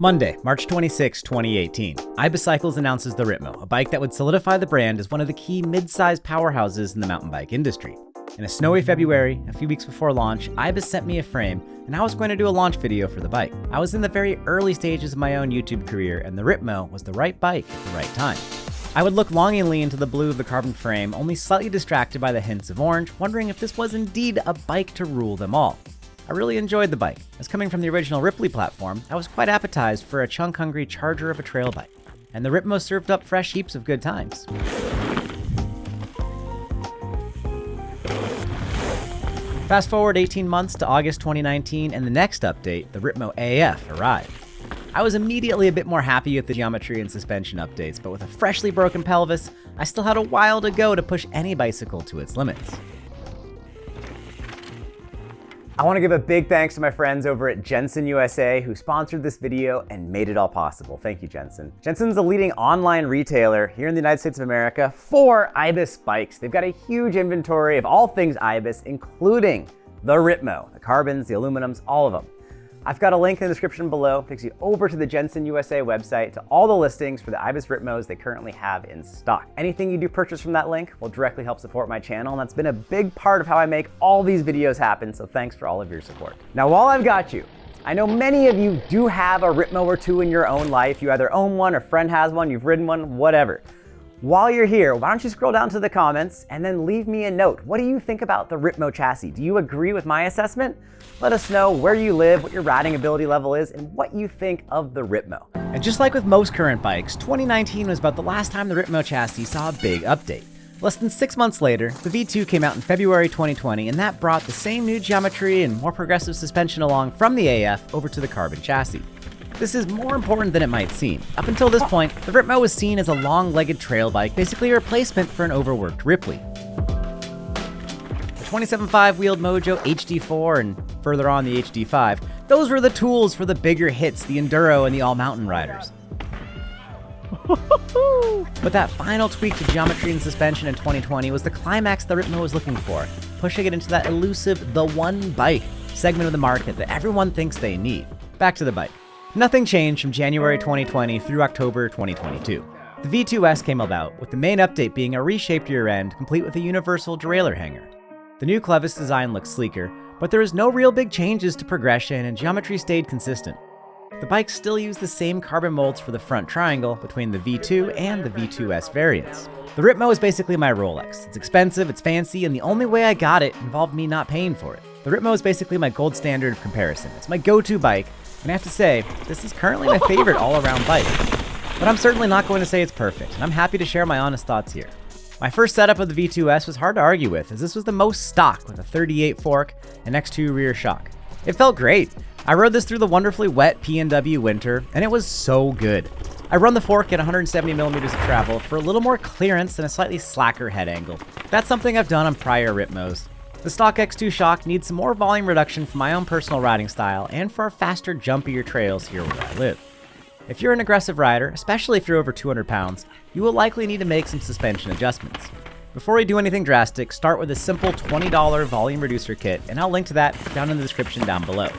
Monday, March 26, 2018. Ibis announces the Ripmo, a bike that would solidify the brand as one of the key mid-sized powerhouses in the mountain bike industry. In a snowy February, a few weeks before launch, Ibis sent me a frame, and I was going to do a launch video for the bike. I was in the very early stages of my own YouTube career, and the Ripmo was the right bike at the right time. I would look longingly into the blue of the carbon frame, only slightly distracted by the hints of orange, wondering if this was indeed a bike to rule them all. I really enjoyed the bike. As coming from the original Ripley platform, I was quite appetized for a chunk-hungry charger of a trail bike, and the Ripmo served up fresh heaps of good times. Fast forward 18 months to August 2019, and the next update, the Ripmo AF, arrived. I was immediately a bit more happy with the geometry and suspension updates, but with a freshly broken pelvis, I still had a while to go to push any bicycle to its limits. I want to give a big thanks to my friends over at Jenson USA who sponsored this video and made it all possible. Thank you, Jenson. Jenson's a leading online retailer here in the United States of America for Ibis bikes. They've got a huge inventory of all things Ibis, including the Ripmo, the carbons, the aluminums, all of them. I've got a link in the description below. It takes you over to the Jenson USA website to all the listings for the Ibis Ripmos they currently have in stock. Anything you do purchase from that link will directly help support my channel, and that's been a big part of how I make all these videos happen, so thanks for all of your support. Now, while I've got you, I know many of you do have a Ripmo or two in your own life. You either own one, a friend has one, you've ridden one, whatever. While you're here, why don't you scroll down to the comments and then leave me a note. What do you think about the Ripmo chassis? Do you agree with my assessment? Let us know where you live, what your riding ability level is, and what you think of the Ripmo. And just like with most current bikes, 2019 was about the last time the Ripmo chassis saw a big update. Less than 6 months later, the V2 came out in February 2020, and that brought the same new geometry and more progressive suspension along from the AF over to the carbon chassis. This is more important than it might seem. Up until this point, the Ripmo was seen as a long-legged trail bike, basically a replacement for an overworked Ripley. The 27.5 wheeled Mojo HD4 and further on the HD5, those were the tools for the bigger hits, the enduro and the all-mountain riders. But that final tweak to geometry and suspension in 2020 was the climax the Ripmo was looking for, pushing it into that elusive the one bike segment of the market that everyone thinks they need. Back to the bike. Nothing changed from January 2020 through October 2022. The V2s came about, with the main update being a reshaped rear end complete with a universal derailleur hanger. The new clevis design looks sleeker, but there was no real big changes to progression and geometry stayed consistent. The bikes still use the same carbon molds for the front triangle between the V2 and the V2s variants. The Ripmo is basically my Rolex. It's expensive, it's fancy, and the only way I got it involved me not paying for it. The Ripmo is basically my gold standard of comparison. It's my go-to bike, and I have to say, this is currently my favorite all-around bike. But I'm certainly not going to say it's perfect, and I'm happy to share my honest thoughts here. My first setup of the V2s was hard to argue with, as this was the most stock with a 38 fork and X2 rear shock. It felt great. I rode this through the wonderfully wet PNW winter, and it was so good. I run the fork at 170 millimeters of travel for a little more clearance and a slightly slacker head angle. That's something I've done on prior Ripmos. The stock X2 shock needs some more volume reduction for my own personal riding style and for our faster, jumpier trails here where I live. If you're an aggressive rider, especially if you're over 200 pounds, you will likely need to make some suspension adjustments. Before we do anything drastic, start with a simple $20 volume reducer kit, and I'll link to that down in the description down below.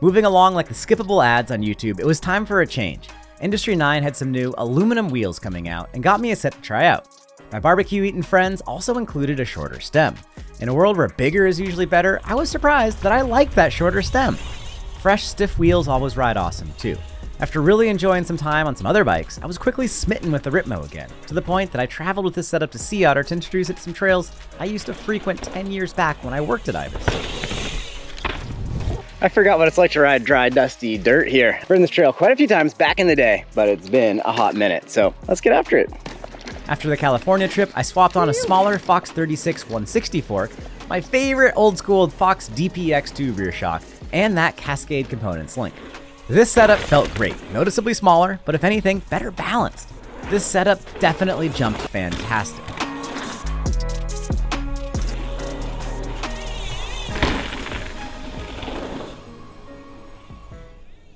Moving along like the skippable ads on YouTube, it was time for a change. Industry 9 had some new aluminum wheels coming out and got me a set to try out. My barbecue-eating friends also included a shorter stem. In a world where bigger is usually better, I was surprised that I liked that shorter stem. Fresh, stiff wheels always ride awesome too. After really enjoying some time on some other bikes, I was quickly smitten with the Ripmo again, to the point that I traveled with this setup to Sea Otter to introduce it to some trails I used to frequent 10 years back when I worked at Ibis. I forgot what it's like to ride dry, dusty dirt here. I've ridden this trail quite a few times back in the day, but it's been a hot minute, so let's get after it. After the California trip, I swapped on a smaller Fox 36 160 fork, my favorite old school Fox DPX2 rear shock, and that Cascade Components link. This setup felt great, noticeably smaller, but if anything, better balanced. This setup definitely jumped fantastic.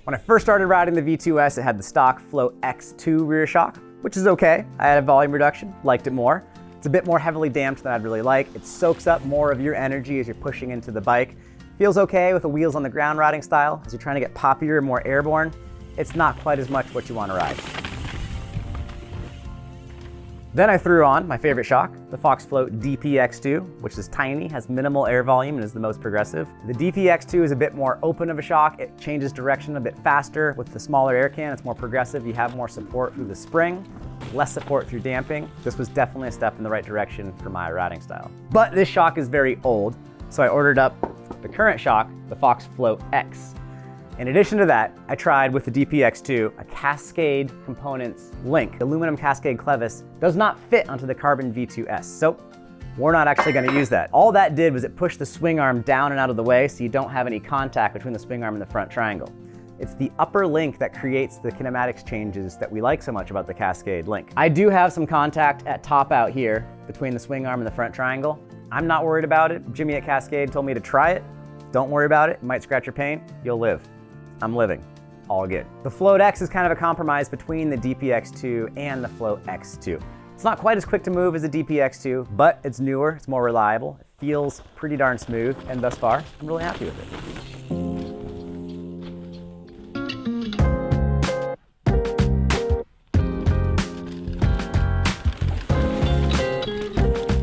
When I first started riding the V2s, it had the stock Float X2 rear shock, which is okay. I had a volume reduction, liked it more. It's a bit more heavily damped than I'd really like. It soaks up more of your energy as you're pushing into the bike. Feels okay with the wheels on the ground riding style. As you're trying to get poppier and more airborne, it's not quite as much what you want to ride. Then I threw on my favorite shock, the Fox Float DPX2, which is tiny, has minimal air volume, and is the most progressive. The DPX2 is a bit more open of a shock. It changes direction a bit faster. With the smaller air can, it's more progressive. You have more support through the spring, less support through damping. This was definitely a step in the right direction for my riding style. But this shock is very old, so I ordered up the current shock, the Fox Float X. In addition to that, I tried with the DPX2 a Cascade Components link. The aluminum Cascade clevis does not fit onto the carbon V2s, so we're not actually going to use that. All that did was it pushed the swing arm down and out of the way so you don't have any contact between the swing arm and the front triangle. It's the upper link that creates the kinematics changes that we like so much about the Cascade link. I do have some contact at top out here between the swing arm and the front triangle. I'm not worried about it. Jimmy at Cascade told me to try it. Don't worry about it. It might scratch your paint. You'll live. I'm living. All good. The Float X is kind of a compromise between the DPX2 and the Float X2. It's not quite as quick to move as the DPX2, but it's newer, it's more reliable, it feels pretty darn smooth, and thus far, I'm really happy with it.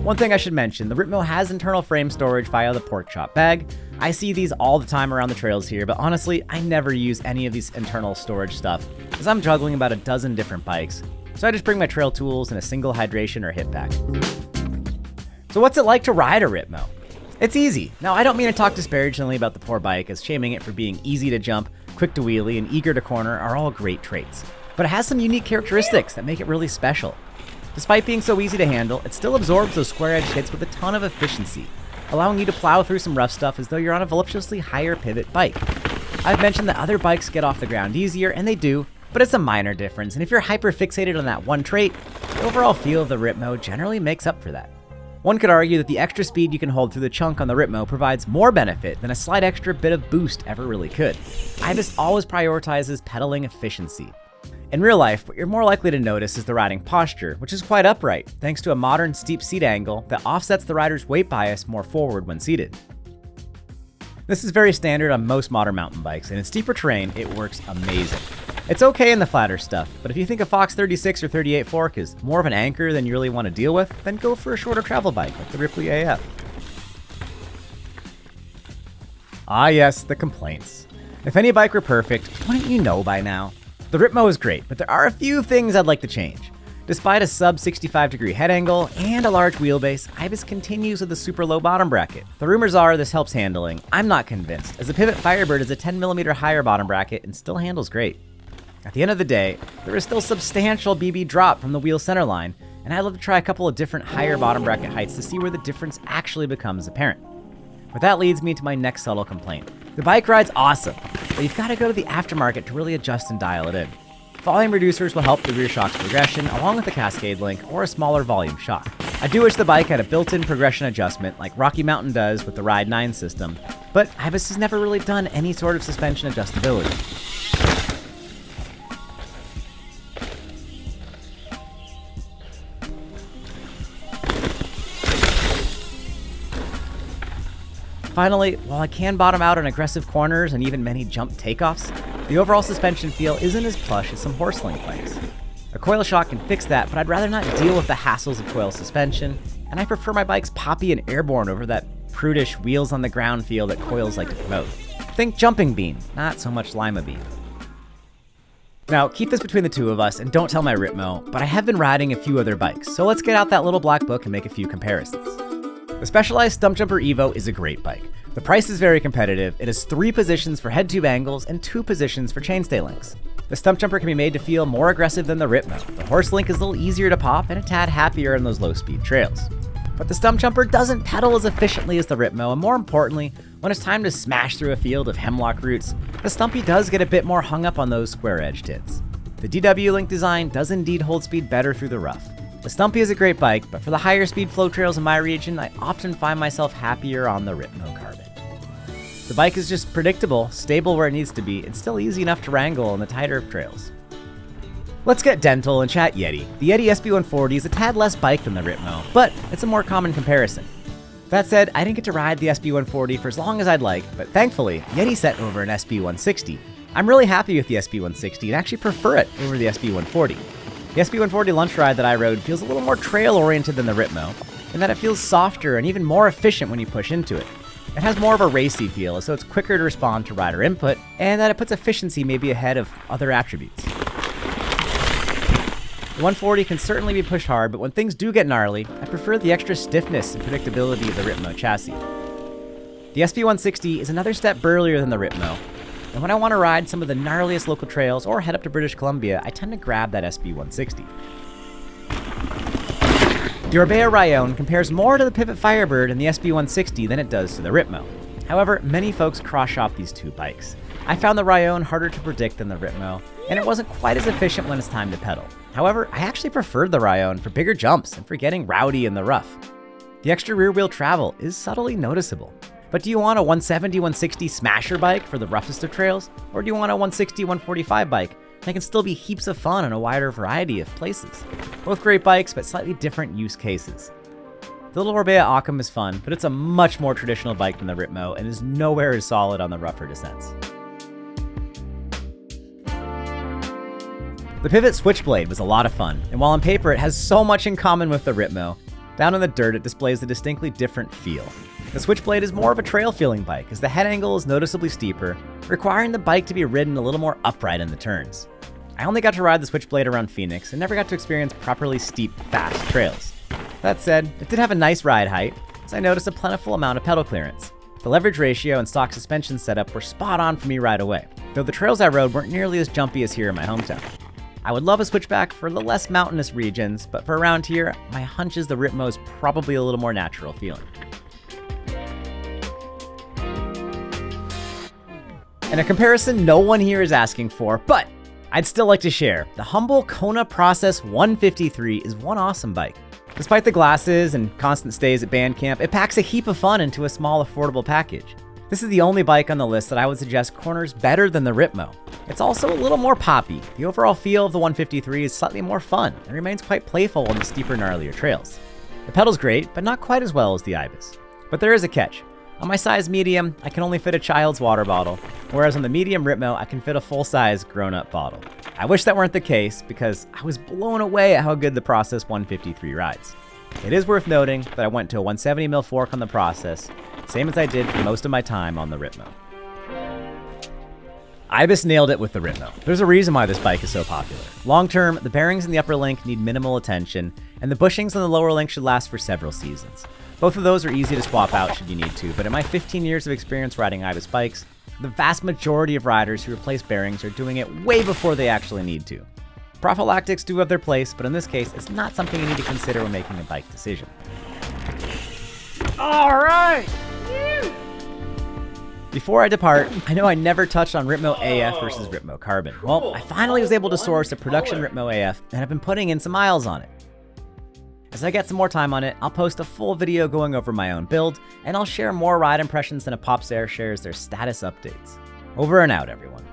One thing I should mention, the Ripmo has internal frame storage via the pork chop bag. I see these all the time around the trails here, but honestly, I never use any of these internal storage stuff, as I'm juggling about a dozen different bikes. So I just bring my trail tools and a single hydration or hip pack. So what's it like to ride a Ripmo? It's easy. Now, I don't mean to talk disparagingly about the poor bike, as shaming it for being easy to jump, quick to wheelie, and eager to corner are all great traits. But it has some unique characteristics that make it really special. Despite being so easy to handle, it still absorbs those square-edged hits with a ton of efficiency, allowing you to plow through some rough stuff as though you're on a voluptuously higher pivot bike. I've mentioned that other bikes get off the ground easier, and they do, but it's a minor difference, and if you're hyper-fixated on that one trait, the overall feel of the Ripmo generally makes up for that. One could argue that the extra speed you can hold through the chunk on the Ripmo provides more benefit than a slight extra bit of boost ever really could. Ibis always prioritizes pedaling efficiency. In real life, what you're more likely to notice is the riding posture, which is quite upright, thanks to a modern steep seat angle that offsets the rider's weight bias more forward when seated. This is very standard on most modern mountain bikes, and in steeper terrain, it works amazing. It's okay in the flatter stuff, but if you think a Fox 36 or 38 fork is more of an anchor than you really want to deal with, then go for a shorter travel bike like the Ripley AF. Ah yes, the complaints. If any bike were perfect, wouldn't you know by now? The Ripmo is great, but there are a few things I'd like to change. Despite a sub 65-degree head angle and a large wheelbase, Ibis continues with a super low bottom bracket. The rumors are this helps handling. I'm not convinced, as the Pivot Firebird is a 10mm higher bottom bracket and still handles great. At the end of the day, there is still substantial BB drop from the wheel center line, and I'd love to try a couple of different higher bottom bracket heights to see where the difference actually becomes apparent. But that leads me to my next subtle complaint. The bike ride's awesome, but you've got to go to the aftermarket to really adjust and dial it in. Volume reducers will help the rear shock's progression, along with the Cascade link or a smaller volume shock. I do wish the bike had a built-in progression adjustment like Rocky Mountain does with the Ride 9 system, but Ibis has never really done any sort of suspension adjustability. Finally, while I can bottom out on aggressive corners and even many jump takeoffs, the overall suspension feel isn't as plush as some Horseling bikes. A coil shock can fix that, but I'd rather not deal with the hassles of coil suspension, and I prefer my bikes poppy and airborne over that prudish wheels on the ground feel that coils like to promote. Think jumping bean, not so much lima bean. Now, keep this between the two of us and don't tell my Ripmo, but I have been riding a few other bikes, so let's get out that little black book and make a few comparisons. The Specialized Stumpjumper Evo is a great bike. The price is very competitive. It has 3 positions for head tube angles and 2 positions for chainstay links. The Stumpjumper can be made to feel more aggressive than the Ripmo. The Horse Link is a little easier to pop and a tad happier on those low-speed trails. But the Stumpjumper doesn't pedal as efficiently as the Ripmo, and more importantly, when it's time to smash through a field of hemlock roots, the Stumpy does get a bit more hung up on those square-edged hits. The DW Link design does indeed hold speed better through the rough. The Stumpy is a great bike, but for the higher speed flow trails in my region, I often find myself happier on the Ripmo Carbon. The bike is just predictable, stable where it needs to be, and still easy enough to wrangle on the tighter trails. Let's get dental and chat Yeti. The Yeti SB140 is a tad less bike than the Ripmo, but it's a more common comparison. That said, I didn't get to ride the SB140 for as long as I'd like, but thankfully, Yeti sent over an SB160. I'm really happy with the SB160 and actually prefer it over the SB140. The SB140 lunch ride that I rode feels a little more trail-oriented than the Ripmo, in that it feels softer and even more efficient when you push into it. It has more of a racy feel, so it's quicker to respond to rider input, and that it puts efficiency maybe ahead of other attributes. The 140 can certainly be pushed hard, but when things do get gnarly, I prefer the extra stiffness and predictability of the Ripmo chassis. The SB160 is another step burlier than the Ripmo, and when I want to ride some of the gnarliest local trails or head up to British Columbia, I tend to grab that SB160. The Orbea Rayón compares more to the Pivot Firebird and the SB160 than it does to the Ripmo. However, many folks cross-shop these two bikes. I found the Rayón harder to predict than the Ripmo, and it wasn't quite as efficient when it's time to pedal. However, I actually preferred the Rayón for bigger jumps and for getting rowdy in the rough. The extra rear-wheel travel is subtly noticeable. But do you want a 170-160 smasher bike for the roughest of trails? Or do you want a 160-145 bike that can still be heaps of fun in a wider variety of places? Both great bikes, but slightly different use cases. The little Orbea Occam is fun, but it's a much more traditional bike than the Ripmo and is nowhere as solid on the rougher descents. The Pivot Switchblade was a lot of fun, and while on paper it has so much in common with the Ripmo, down in the dirt it displays a distinctly different feel. The Switchblade is more of a trail-feeling bike, as the head angle is noticeably steeper, requiring the bike to be ridden a little more upright in the turns. I only got to ride the Switchblade around Phoenix and never got to experience properly steep, fast trails. That said, it did have a nice ride height, as I noticed a plentiful amount of pedal clearance. The leverage ratio and stock suspension setup were spot on for me right away, though the trails I rode weren't nearly as jumpy as here in my hometown. I would love a switchback for the less mountainous regions, but for around here, my hunch is the Ripmo is probably a little more natural feeling. And a comparison no one here is asking for, but I'd still like to share. The humble Kona Process 153 is one awesome bike. Despite the glasses and constant stays at band camp, it packs a heap of fun into a small, affordable package. This is the only bike on the list that I would suggest corners better than the Ripmo. It's also a little more poppy. The overall feel of the 153 is slightly more fun and remains quite playful on the steeper, gnarlier trails. The pedal's great, but not quite as well as the Ibis. But there is a catch. On my size medium, I can only fit a child's water bottle, whereas on the medium Ripmo, I can fit a full-size grown-up bottle. I wish that weren't the case, because I was blown away at how good the Process 153 rides. It is worth noting that I went to a 170mm fork on the Process, same as I did for most of my time on the Ripmo. Ibis nailed it with the Ripmo. There's a reason why this bike is so popular. Long term, the bearings in the upper link need minimal attention, and the bushings on the lower link should last for several seasons. Both of those are easy to swap out should you need to, but in my 15 years of experience riding Ibis bikes, the vast majority of riders who replace bearings are doing it way before they actually need to. Prophylactics do have their place, but in this case, it's not something you need to consider when making a bike decision. All right! Before I depart, I know I never touched on Ripmo AF versus Ripmo Carbon. Well, I finally was able to source a production Ripmo AF and have been putting in some miles on it. As I get some more time on it, I'll post a full video going over my own build, and I'll share more ride impressions than a Pops Air shares their status updates. Over and out, everyone.